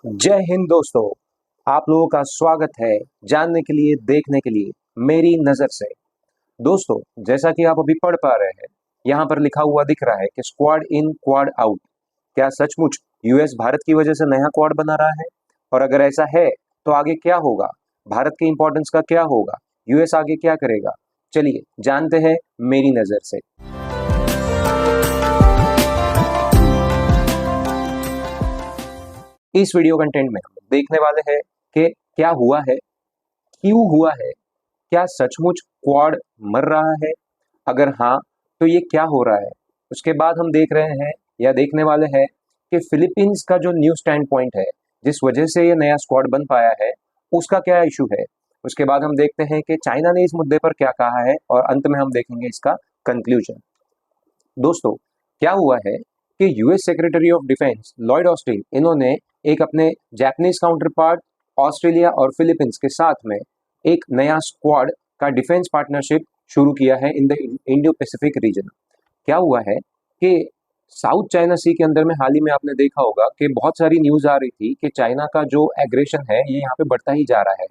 जय हिंद दोस्तों। आप लोगों का स्वागत है जानने के लिए, देखने के लिए मेरी नज़र से। दोस्तों, जैसा कि आप अभी पढ़ पा रहे हैं, यहाँ पर लिखा हुआ दिख रहा है कि स्क्वाड इन क्वाड आउट। क्या सचमुच यूएस भारत की वजह से नया क्वाड बना रहा है? और अगर ऐसा है तो आगे क्या होगा? भारत के इंपॉर्टेंस का क्या होगा? यूएस आगे क्या करेगा? चलिए जानते हैं मेरी नज़र से। इस वीडियो कंटेंट में हम देखने वाले हैं कि क्या हुआ है, क्यों हुआ है, क्या सचमुच क्वाड मर रहा है? अगर हाँ, तो ये क्या हो रहा है? उसके बाद हम देख रहे हैं या देखने वाले हैं कि फिलीपींस का जो न्यू स्टैंड पॉइंट है, जिस वजह से ये नया स्क्वाड बन पाया है, उसका क्या इशू है? उसके बाद हम देखते हैं कि चाइना ने इस मुद्दे पर क्या कहा है और अंत में हम देखेंगे इसका कंक्लूजन। दोस्तों, क्या हुआ है कि US secretary of defence Lloyd Austin, इन्होंने एक अपने जापानीज काउंटर पार्ट ऑस्ट्रेलिया और फिलीपींस के साथ में एक नया स्क्वाड का डिफेंस पार्टनरशिप शुरू किया है in the Indo Pacific region. क्या हुआ है कि साउथ चाइना सी के अंदर में हाल ही में आपने देखा होगा कि बहुत सारी न्यूज आ रही थी कि चाइना का जो एग्रेशन है ये यहाँ पे बढ़ता ही जा रहा है।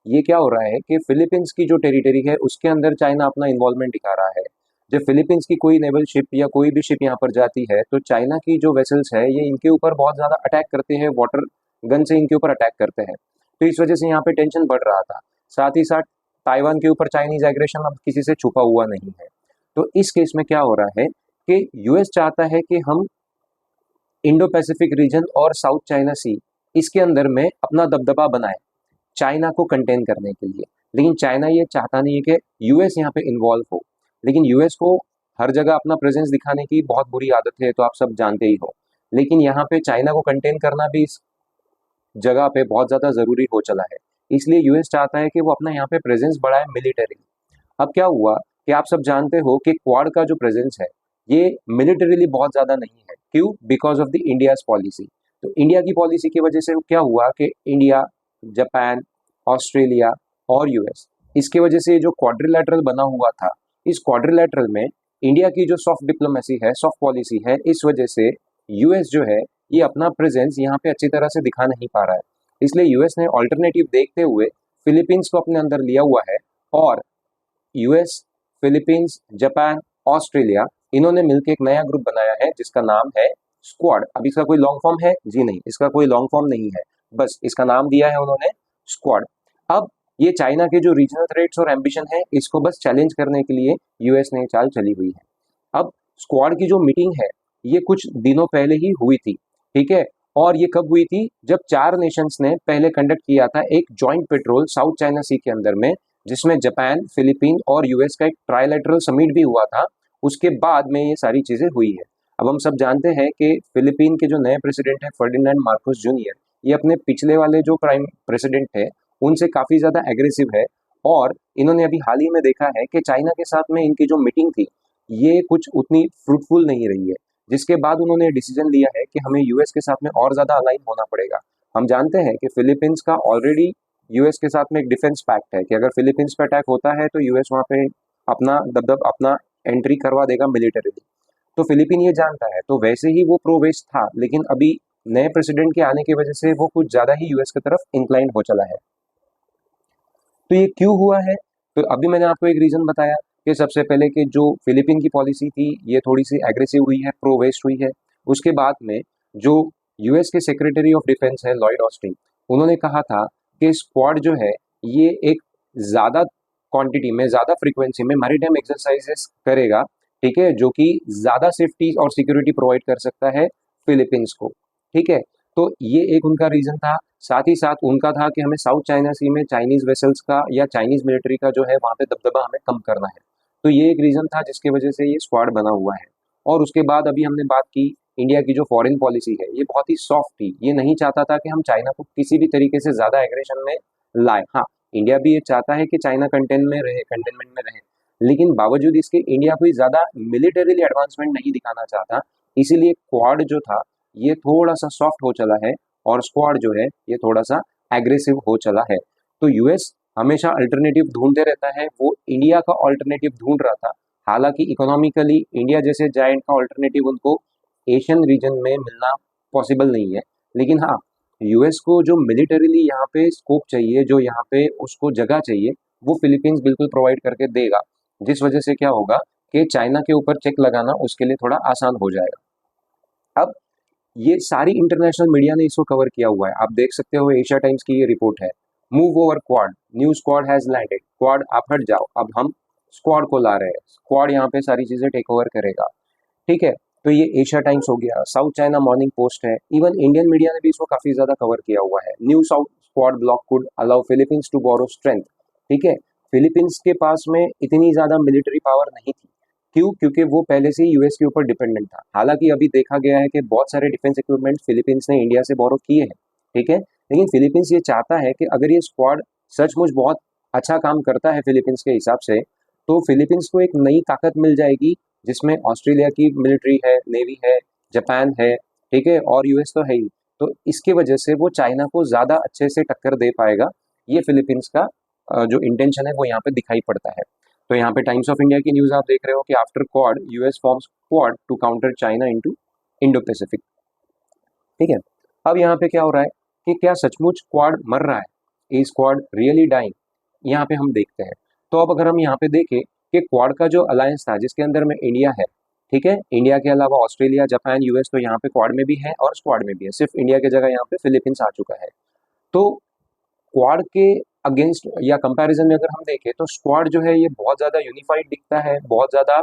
ये क्या हो रहा है कि फिलीपींस की जो टेरिटरी है उसके अंदर चाइना अपना इन्वॉल्वमेंट दिखा रहा है। जब फिलीपींस की कोई नेवल शिप या कोई भी शिप यहाँ पर जाती है तो चाइना की जो वेसल्स है ये इनके ऊपर बहुत ज़्यादा अटैक करते हैं, वाटर गन से इनके ऊपर अटैक करते हैं। तो इस वजह से यहाँ पे टेंशन बढ़ रहा था। साथ ही साथ ताइवान के ऊपर चाइनीज एग्रेशन अब किसी से छुपा हुआ नहीं है। तो इस केस में क्या हो रहा है कि यूएस चाहता है कि हम इंडो पैसिफिक रीजन और साउथ चाइना सी इसके अंदर में अपना दबदबा बनाए चाइना को कंटेन करने के लिए। लेकिन चाइना ये चाहता नहीं है कि यूएस यहाँ पे इन्वॉल्व हो। लेकिन यूएस को हर जगह अपना प्रेजेंस दिखाने की बहुत बुरी आदत है, तो आप सब जानते ही हो। लेकिन यहाँ पे चाइना को कंटेन करना भी इस जगह पे बहुत ज़्यादा ज़रूरी हो चला है। इसलिए यूएस चाहता है कि वो अपना यहाँ पे प्रेजेंस बढ़ाए मिलिटरी। अब क्या हुआ कि आप सब जानते हो कि क्वाड का जो प्रेजेंस है ये मिलिटरीली बहुत ज़्यादा नहीं है। क्यों? Because of the India's policy. तो इंडिया की पॉलिसी की वजह से क्या हुआ कि इंडिया, जापान, ऑस्ट्रेलिया और यूएस, इसके वजह से जो क्वाड्रिलैटरल बना हुआ था, इस क्वाड्रिलैटरल में इंडिया की जो सॉफ्ट डिप्लोमेसी है, सॉफ्ट पॉलिसी है, इस वजह से यूएस जो है ये अपना प्रेजेंस यहाँ पे अच्छी तरह से दिखा नहीं पा रहा है। इसलिए यूएस ने ऑल्टरनेटिव देखते हुए फिलीपींस को अपने अंदर लिया हुआ है। और यूएस, फिलीपींस, जापान, ऑस्ट्रेलिया, इन्होंने मिलकर एक नया ग्रुप बनाया है जिसका नाम है स्क्वाड। अब इसका कोई लॉन्ग फॉर्म है? जी नहीं, इसका कोई लॉन्ग फॉर्म नहीं है, बस इसका नाम दिया है उन्होंने स्क्वाड। अब ये चाइना के जो रीजनल थ्रेट्स और एम्बिशन है इसको बस चैलेंज करने के लिए यूएस ने चाल चली हुई है। अब स्क्वाड की जो मीटिंग है ये कुछ दिनों पहले ही हुई थी, ठीक है। और ये कब हुई थी? जब चार नेशंस ने पहले कंडक्ट किया था एक जॉइंट पेट्रोल साउथ चाइना सी के अंदर में, जिसमें जापान, फिलीपीन और यूएस का एक ट्राइलेटरल समिट भी हुआ था। उसके बाद में ये सारी चीजें हुई है। अब हम सब जानते हैं कि फिलीपीन के जो नए प्रेसिडेंट है फर्डिनेंड मार्कोस जूनियर, ये अपने पिछले वाले जो प्राइम प्रेसिडेंट है उनसे काफी ज्यादा एग्रेसिव है। और इन्होंने अभी हाल ही में देखा है कि चाइना के साथ में इनकी जो मीटिंग थी ये कुछ उतनी फ्रूटफुल नहीं रही है। जिसके बाद उन्होंने डिसीजन लिया है कि हमें यूएस के साथ में और ज्यादा अलाइन होना पड़ेगा। हम जानते हैं कि फिलीपींस का ऑलरेडी यूएस के साथ में एक डिफेंस पैक्ट है कि अगर फिलीपींस पे अटैक होता है तो यूएस वहाँ पे अपना दबदब अपना एंट्री करवा देगा मिलिटरीली। तो फिलीपीन ये जानता है, तो वैसे ही वो प्रो वेस्ट था, लेकिन अभी नए प्रेसिडेंट के आने की वजह से वो कुछ ज्यादा ही यूएस की तरफ इंक्लाइन हो चला है। तो ये क्यों हुआ है? तो अभी मैंने आपको एक रीजन बताया कि सबसे पहले कि जो फिलीपीन की पॉलिसी थी ये थोड़ी सी एग्रेसिव हुई है, प्रो वेस्ट हुई है। उसके बाद में जो यूएस के सेक्रेटरी ऑफ डिफेंस है लॉयड ऑस्टिन, उन्होंने कहा था कि स्क्वाड जो है ये एक ज्यादा क्वांटिटी में, ज्यादा फ्रीक्वेंसी में मैरीटाइम एक्सरसाइजेस करेगा, ठीक है, जो कि ज्यादा सेफ्टी और सिक्योरिटी प्रोवाइड कर सकता है फिलीपींस को, ठीक है। तो ये एक उनका रीजन था। साथ ही साथ उनका था कि हमें साउथ चाइना सी में चाइनीज वेसल्स का या चाइनीज मिलिट्री का जो है वहाँ पे दबदबा हमें कम करना है। तो ये एक रीजन था जिसकी वजह से ये स्क्वाड बना हुआ है। और उसके बाद अभी हमने बात की इंडिया की जो फॉरेन पॉलिसी है ये बहुत ही सॉफ्ट थी। ये नहीं चाहता था कि हम चाइना को किसी भी तरीके से ज्यादा एग्रेशन में लाए। हाँ, इंडिया भी ये चाहता है कि चाइना कंटेनमेंट में रहे, लेकिन बावजूद इसके इंडिया कोई ज्यादा मिलिटरीली एडवांसमेंट नहीं दिखाना चाहता। इसीलिए क्वाड जो था ये थोड़ा सा सॉफ्ट हो चला है और स्क्वाड जो है ये थोड़ा सा एग्रेसिव हो चला है। तो यूएस हमेशा अल्टरनेटिव ढूंढते रहता है, वो इंडिया का अल्टरनेटिव ढूंढ रहा था। हालांकि इकोनॉमिकली इंडिया जैसे जायंट का अल्टरनेटिव उनको एशियन रीजन में मिलना पॉसिबल नहीं है, लेकिन हाँ यूएस को जो मिलिटरीली यहाँ पे स्कोप चाहिए, जो यहाँ पे उसको जगह चाहिए, वो फिलीपींस बिल्कुल प्रोवाइड करके देगा, जिस वजह से क्या होगा कि चाइना के ऊपर चेक लगाना उसके लिए थोड़ा आसान हो जाएगा। अब ये सारी इंटरनेशनल मीडिया ने इसको कवर किया हुआ है, आप देख सकते हो एशिया टाइम्स की ये रिपोर्ट है। Move over quad, new squad has landed, quad आप हट जाओ, अब हम स्क्वाड को ला रहे हैं, स्क्वाड यहाँ पे सारी चीजें टेक ओवर करेगा। ठीक है, तो ये एशिया टाइम्स हो गया, साउथ चाइना मॉर्निंग पोस्ट है, इवन इंडियन मीडिया ने भी इसको काफी ज्यादा कवर किया हुआ है। New south squad block could allow Philippines to borrow strength. ठीक है, फिलीपींस के पास में इतनी ज्यादा मिलिट्री पावर नहीं थी, क्यों? क्योंकि वो पहले से ही यूएस के ऊपर डिपेंडेंट था। हालांकि अभी देखा गया है कि बहुत सारे डिफेंस इक्विपमेंट फिलीपींस ने इंडिया से बोरो किए हैं। ठीक है, लेकिन फिलीपींस ये चाहता है कि अगर ये स्क्वाड सचमुच बहुत अच्छा काम करता है फिलीपींस के हिसाब से, तो फिलीपींस को एक नई ताकत मिल जाएगी, जिसमें ऑस्ट्रेलिया की मिलिट्री है, नेवी है, जापान है, ठीक है, और यूएस तो है ही। तो इसके वजह से वो चाइना को ज्यादा अच्छे से टक्कर दे पाएगा। ये फिलीपींस का जो इंटेंशन है वो यहाँ पे दिखाई पड़ता है। तो यहाँ पे टाइम्स ऑफ इंडिया की न्यूज आप देख रहे हो कि after Quad US forms Quad to counter China into Indo Pacific. ठीक है, अब यहाँ पे क्या हो रहा है कि क्या सचमुच क्वाड मर रहा है, इज क्वाड रियली डाइंग, यहाँ पे हम देखते हैं। तो अब अगर हम यहाँ पे देखें कि क्वाड का जो अलायंस था जिसके अंदर में इंडिया है, ठीक है, इंडिया के अलावा ऑस्ट्रेलिया, जापान, यूएस तो यहाँ पे क्वाड में भी है और स्क्वाड में भी है, सिर्फ इंडिया की जगह यहाँ पे फिलीपींस आ चुका है। तो क्वाड के अगेंस्ट या कंपैरिजन में अगर हम देखें तो स्क्वाड जो है ये बहुत ज़्यादा यूनिफाइड दिखता है, बहुत ज़्यादा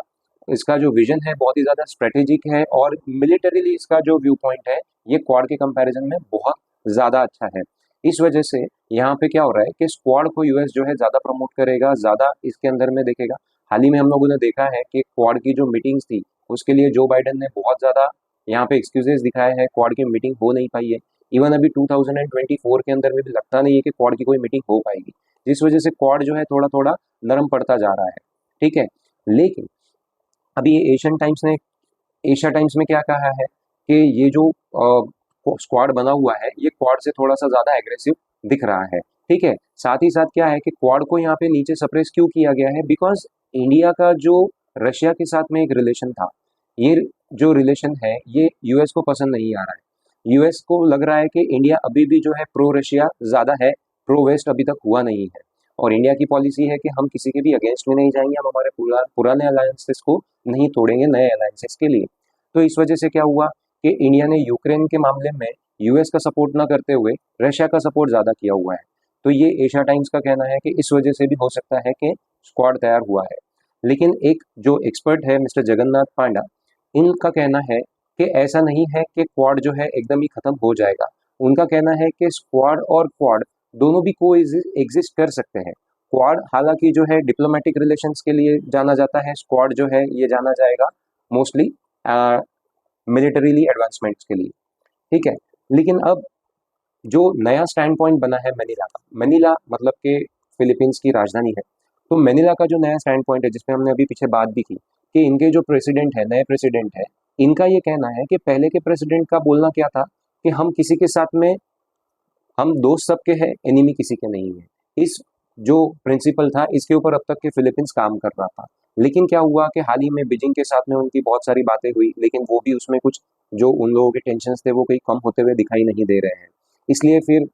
इसका जो विजन है बहुत ही ज़्यादा स्ट्रेटेजिक है, और मिलिटरीली इसका जो व्यू पॉइंट है ये क्वाड के कंपैरिजन में बहुत ज़्यादा अच्छा है। इस वजह से यहाँ पे क्या हो रहा है कि स्क्वाड को यूएस जो है ज़्यादा प्रमोट करेगा, ज़्यादा इसके अंदर में देखेगा। हाल ही में हम लोगों ने देखा है कि क्वाड की जो मीटिंग्स थी उसके लिए जो बाइडेन ने बहुत ज़्यादा यहाँ पे एक्सक्यूजेस दिखाए हैं, क्वाड की मीटिंग हो नहीं पाई है। इवन अभी 2024 के अंदर में भी लगता नहीं है कि क्वाड की कोई मीटिंग हो पाएगी, जिस वजह से क्वाड जो है थोड़ा थोड़ा नरम पड़ता जा रहा है। ठीक है, लेकिन अभी ये एशियन टाइम्स ने, एशिया टाइम्स में क्या कहा है कि ये जो स्क्वाड बना हुआ है ये क्वाड से थोड़ा सा ज्यादा एग्रेसिव दिख रहा है। ठीक है, साथ ही साथ क्या है कि क्वाड को यहाँ पे नीचे सप्रेस क्यों किया गया है, बिकॉज इंडिया का जो रशिया के साथ में एक रिलेशन था, ये जो रिलेशन है ये यूएस को पसंद नहीं आ रहा है। यूएस को लग रहा है कि इंडिया अभी भी जो है प्रो रशिया ज्यादा है, प्रो वेस्ट अभी तक हुआ नहीं है। और इंडिया की पॉलिसी है कि हम किसी के भी अगेंस्ट में नहीं जाएंगे, हम हमारे पुराने अलायंसेस को नहीं तोड़ेंगे नए अलायंसेस के लिए। तो इस वजह से क्या हुआ कि इंडिया ने यूक्रेन के मामले में यूएस का सपोर्ट ना करते हुए रशिया का सपोर्ट ज्यादा किया हुआ है। तो ये एशिया टाइम्स का कहना है कि इस वजह से भी हो सकता है कि स्क्वाड तैयार हुआ है। लेकिन एक जो एक्सपर्ट है मिस्टर जगन्नाथ पांडा, इनका कहना है कि ऐसा नहीं है कि क्वाड जो है एकदम ही खत्म हो जाएगा। उनका कहना है कि स्क्वाड और क्वाड दोनों भी को एग्जिस्ट कर सकते हैं। क्वाड हालांकि जो है डिप्लोमेटिक रिलेशंस के लिए जाना जाता है, स्क्वाड जो है ये जाना जाएगा मोस्टली मिलिटरीली एडवांसमेंट्स के लिए। ठीक है, लेकिन अब जो नया स्टैंड पॉइंट बना है मनीला का, मनीला मतलब कि फिलीपींस की राजधानी है, तो मनीला का जो नया स्टैंड पॉइंट है जिसपे हमने अभी पीछे बात भी की कि इनके जो प्रेसिडेंट है, नए प्रेसिडेंट है, इनका ये कहना है कि पहले के प्रेसिडेंट का बोलना क्या था कि हम किसी के साथ में, हम दोस्त सबके हैं, एनिमी किसी के नहीं है। इस जो प्रिंसिपल था इसके ऊपर अब तक के फिलीपींस काम कर रहा था। लेकिन क्या हुआ कि हाल ही में बीजिंग के साथ में उनकी बहुत सारी बातें हुई, लेकिन वो भी उसमें कुछ जो उन लोगों के टेंशन थे वो कहीं कम होते हुए दिखाई नहीं दे रहे हैं। इसलिए फिर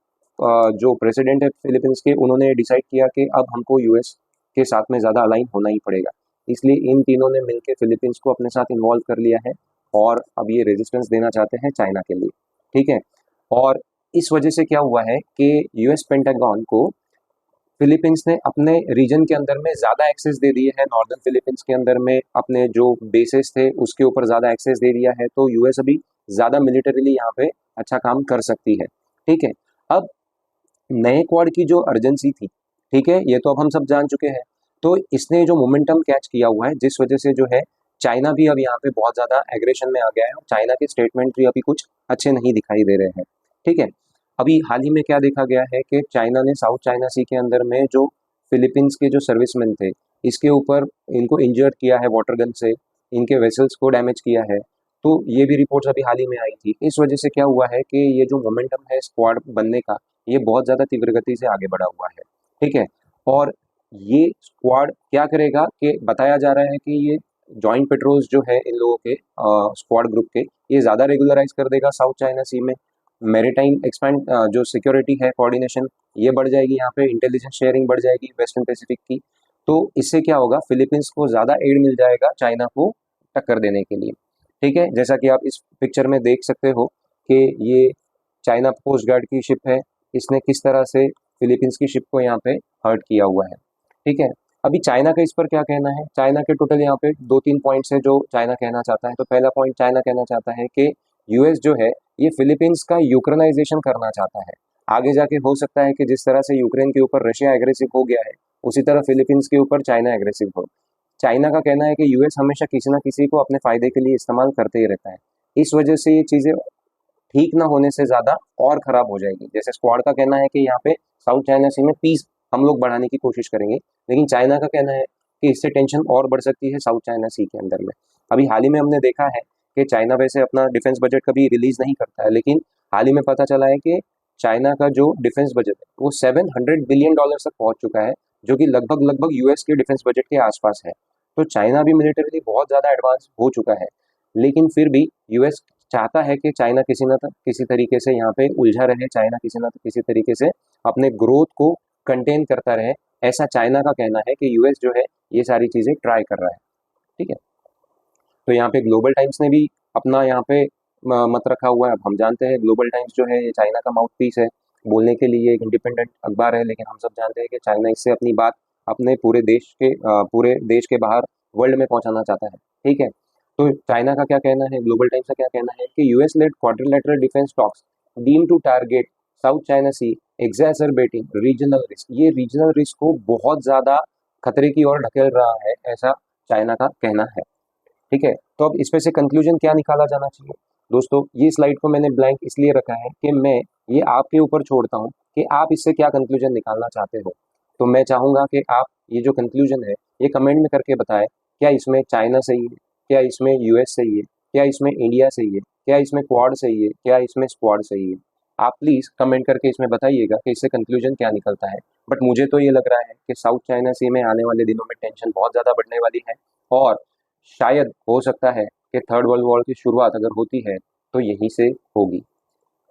जो प्रेसिडेंट है फिलीपींस के, उन्होंने डिसाइड किया कि अब हमको यूएस के साथ में ज़्यादा अलाइन होना ही पड़ेगा। इसलिए इन तीनों ने मिलकर फिलीपींस को अपने साथ इन्वॉल्व कर लिया है और अब ये रेजिस्टेंस देना चाहते हैं चाइना के लिए। ठीक है, और इस वजह से क्या हुआ है कि यूएस पेंटागन को फिलीपींस ने अपने रीजन के अंदर में ज़्यादा एक्सेस दे दिए है, नॉर्दर्न फिलीपींस के अंदर में अपने जो बेसेस थे उसके ऊपर ज़्यादा एक्सेस दे दिया है। तो यूएस अभी ज़्यादा मिलिटरीली यहाँ पे अच्छा काम कर सकती है। ठीक है, अब नए क्वाड की जो अर्जेंसी थी, ठीक है, ये तो अब हम सब जान चुके हैं। तो इसने जो मोमेंटम कैच किया हुआ है, जिस वजह से जो है चाइना भी अब यहाँ पे बहुत ज़्यादा एग्रेशन में आ गया है और चाइना के स्टेटमेंट भी अभी कुछ अच्छे नहीं दिखाई दे रहे हैं। ठीक है, अभी हाल ही में क्या देखा गया है कि चाइना ने साउथ चाइना सी के अंदर में जो फिलीपींस के जो सर्विसमैन थे इसके ऊपर इनको इंजर्ड किया है वाटर गन से, इनके वेसल्स को डैमेज किया है। तो ये भी रिपोर्ट्स अभी हाल ही में आई थी। इस वजह से क्या हुआ है कि ये जो मोमेंटम है स्क्वाड बनने का, ये बहुत ज़्यादा तीव्र गति से आगे बढ़ा हुआ है। ठीक है, और ये स्क्वाड क्या करेगा कि बताया जा रहा है कि ये जॉइंट पेट्रोल्स जो है इन लोगों के स्क्वाड ग्रुप के, ये ज़्यादा रेगुलराइज कर देगा साउथ चाइना सी में। मैरीटाइम एक्सपेंड जो सिक्योरिटी है, कोऑर्डिनेशन, ये बढ़ जाएगी, यहाँ पे इंटेलिजेंस शेयरिंग बढ़ जाएगी वेस्टर्न पैसिफिक की। तो इससे क्या होगा, फिलीपींस को ज़्यादा एड मिल जाएगा चाइना को टक्कर देने के लिए। ठीक है, जैसा कि आप इस पिक्चर में देख सकते हो कि ये चाइना कोस्ट गार्ड की शिप है, इसने किस तरह से फिलीपींस की शिप को यहाँ पे हर्ट किया हुआ है। ठीक है, अभी चाइना का इस पर क्या कहना है। चाइना के टोटल यहाँ पे 2-3 पॉइंट्स है जो चाइना कहना चाहता है। तो पहला पॉइंट चाइना कहना चाहता है कि यूएस जो है ये फिलीपींस का यूक्रेनाइजेशन करना चाहता है। आगे जाके हो सकता है कि जिस तरह से यूक्रेन के ऊपर रशिया एग्रेसिव हो गया है, उसी तरह फिलीपींस के ऊपर चाइना एग्रेसिव हो। चाइना का कहना है कि यूएस हमेशा किसी ना किसी को अपने फायदे के लिए इस्तेमाल करते ही रहता है। इस वजह से ये चीज़ें ठीक ना होने से ज़्यादा और ख़राब हो जाएगी। जैसे स्क्वाड का कहना है कि यहाँ पे साउथ चाइना सी में पीस हम लोग बढ़ाने की कोशिश करेंगे, लेकिन चाइना का कहना है कि इससे टेंशन और बढ़ सकती है साउथ चाइना सी के अंदर में। अभी हाल ही में हमने देखा है कि चाइना वैसे अपना डिफेंस बजट कभी रिलीज़ नहीं करता है, लेकिन हाल ही में पता चला है कि चाइना का जो डिफेंस बजट है वो $700 बिलियन तक पहुँच चुका है, जो कि लगभग लगभग यूएस के डिफेंस बजट के आसपास है। तो चाइना भी मिलिटरीली बहुत ज़्यादा एडवांस हो चुका है, लेकिन फिर भी यूएस चाहता है कि चाइना किसी तरीके से यहाँ पे उलझा रहे, चाइना किसी न किसी तरीके से अपने ग्रोथ को कंटेन करता रहे। ऐसा चाइना का कहना है कि यूएस जो है ये सारी चीज़ें ट्राई कर रहा है। ठीक है, तो यहाँ पे ग्लोबल टाइम्स ने भी अपना यहाँ पे मत रखा हुआ है। अब हम जानते हैं ग्लोबल टाइम्स जो है ये चाइना का माउथ पीस है, बोलने के लिए एक इंडिपेंडेंट अखबार है, लेकिन हम सब जानते हैं कि चाइना इससे अपनी बात अपने पूरे देश के बाहर वर्ल्ड में पहुंचाना चाहता है। ठीक है, तो चाइना का क्या कहना है, ग्लोबल टाइम्स का क्या कहना है कि US led quadrilateral defence talks deem to target South China Sea exacerbating regional risk. ये रीजनल रिस्क को बहुत ज़्यादा खतरे की ओर ढकेल रहा है, ऐसा चाइना का कहना है। ठीक है, तो अब इस पे से कंक्लूजन क्या निकाला जाना चाहिए। दोस्तों, ये स्लाइड को मैंने ब्लैंक इसलिए रखा है कि मैं ये आपके ऊपर छोड़ता हूँ कि आप इससे क्या कंक्लूजन निकालना चाहते हो। तो मैं चाहूँगा कि आप ये जो कंक्लूजन है ये कमेंट में करके बताएं, क्या इसमें चाइना सही है, क्या इसमें यूएस सही है, क्या इसमें इंडिया सही है, क्या इसमें क्वाड सही है, क्या इसमें स्क्वाड सही है। आप प्लीज़ कमेंट करके इसमें बताइएगा कि इससे कंक्लूजन क्या निकलता है। बट मुझे तो ये लग रहा है कि साउथ चाइना सी में आने वाले दिनों में टेंशन बहुत ज़्यादा बढ़ने वाली है, और शायद हो सकता है कि थर्ड वर्ल्ड वॉर की शुरुआत अगर होती है तो यहीं से होगी।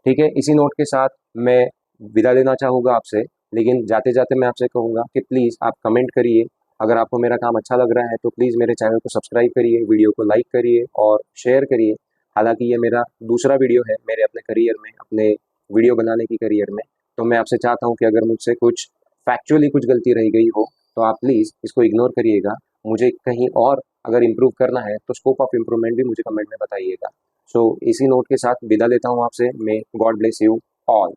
ठीक है, इसी नोट के साथ मैं विदा लेना चाहूँगा आपसे, लेकिन जाते जाते मैं आपसे कहूँगा कि प्लीज़ आप कमेंट करिए। अगर आपको मेरा काम अच्छा लग रहा है तो प्लीज़ मेरे चैनल को सब्सक्राइब करिए, वीडियो को लाइक करिए और शेयर करिए। हालांकि ये मेरा दूसरा वीडियो है मेरे अपने करियर में, अपने वीडियो बनाने की करियर में, तो मैं आपसे चाहता हूँ कि अगर मुझसे कुछ फैक्चुअली कुछ गलती रह गई हो तो आप प्लीज़ इसको इग्नोर करिएगा। मुझे कहीं और अगर इम्प्रूव करना है तो स्कोप ऑफ इम्प्रूवमेंट भी मुझे कमेंट में बताइएगा। सो इसी नोट के साथ विदा लेता हूँ आपसे। May God bless you all.